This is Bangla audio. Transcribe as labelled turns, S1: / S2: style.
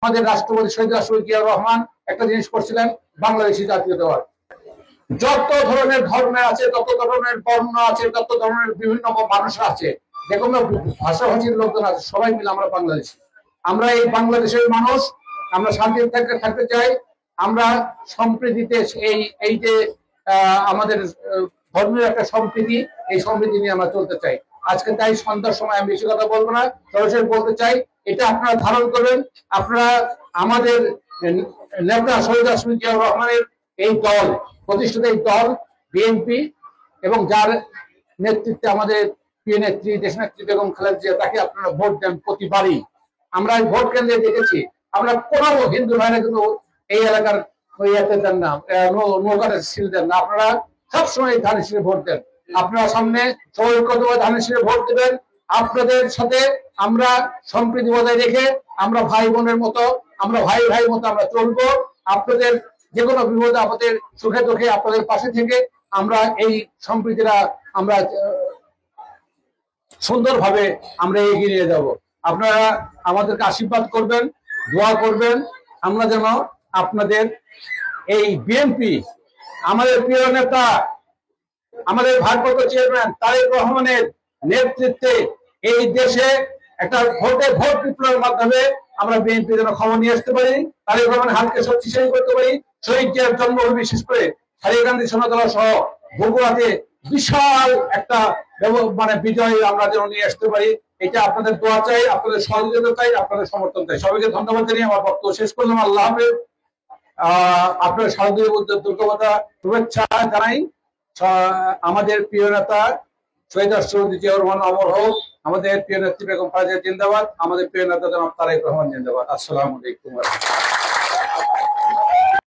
S1: আমাদের রাষ্ট্রপতি শহীদ রাষ্ট্রপতি জিয়াউর রহমান একটা জিনিস করছিলেন, বাংলাদেশি জাতীয়তাবাদ। যত ধরনের ধর্মের আছে, তত ধরনের বর্ণ আছে, তত ধরনের বিভিন্ন মানুষ আছে, যে কোনো ভাষাভাষীর লোকজন আছে, সবাই মিলে আমরা বাংলাদেশি। আমরা এই বাংলাদেশের মানুষ, আমরা শান্তিতে থাকতে চাই। আমরা সম্প্রীতিতে এই যে আমাদের ধর্মের একটা সম্প্রীতি, এই সম্প্রীতি নিয়ে আমরা চলতে চাই। আজকে তাই সন্ধ্যার সময় আমি বেশি কথা বলবো না, সরাসরি বলতে চাই, এটা আপনারা ধারণ করবেন। আপনারা আমাদের নেতা শহীদ রাষ্ট্রপতি জিয়াউর রহমানের এই দল, প্রতিষ্ঠিত এই দল বিএনপি, এবং যার নেতৃত্বে আমাদের প্রিয় নেত্রী দেশনেত্রী বেগম খালেদা জিয়া, তাকে আপনারা ভোট দেন প্রতিবারই। আমরা ভোট কেন্দ্রে দেখেছি, আমরা কোনো হিন্দু ভাইরা কিন্তু এই এলাকার ওই এতে দেন না, নৌকার সিল দেন না, আপনারা সবসময় ধানের শীষে ভোট দেন। আপনারা সামনে সবাই ধানের শীষে ভোট দেবেন। আপনাদের সাথে আমরা সম্প্রীতি বজায় রেখে আমরা ভাই বোনের মতো, আমরা ভাই ভাইয়ের মতো আমরা চলবো। আপনাদের যে কোনো বিপদ আপদের সুখে দুঃখে আপনাদের পাশে থেকে আমরা এই সম্প্রীতিটা আমরা সুন্দরভাবে আমরা এগিয়ে নিয়ে যাব। আপনারা আমাদেরকে আশীর্বাদ করবেন, দোয়া করবেন, আমরা যেন আপনাদের এই বিএনপি, আমাদের প্রিয় নেতা, আমাদের ভারপ্রাপ্ত চেয়ারম্যান তারেক রহমানের নেতৃত্বে এই দেশে একটা ভোট বিপ্লবের মাধ্যমে আমরা বিএনপি যেন ক্ষমতা নিয়ে আসতে পারি, তারেক রহমানের হাতকে শক্তিশালী করতে পারি। শহীদ জিয়ার জন্মভূমি বিশেষ করে সারিয়াকান্দি সোনাতলা সহ বগুড়াতে বিশাল একটা বিজয় আমরা যেন নিয়ে আসতে পারি। এটা আপনাদের দোয়া চাই, আপনাদের সহযোগিতা চাই, আপনাদের সমর্থন চাই। সবাইকে ধন্যবাদ জানিয়ে আমার বক্তব্য শেষ করলাম। আল্লাহ হাফেজ। আপনার শারদীয় দুর্গাপূজা শুভেচ্ছা জানাই। আমাদের প্রিয় নেতা শহীদ রাষ্ট্রপতি জিয়াউর রহমান অমর হোক, আমাদের প্রিয় নেত্রী বেগম খালেদা জিয়া জিন্দাবাদ, আমাদের প্রিয় নেতা জনাব তারেক রহমান জিন্দাবাদ। আসসালামু আলাইকুম।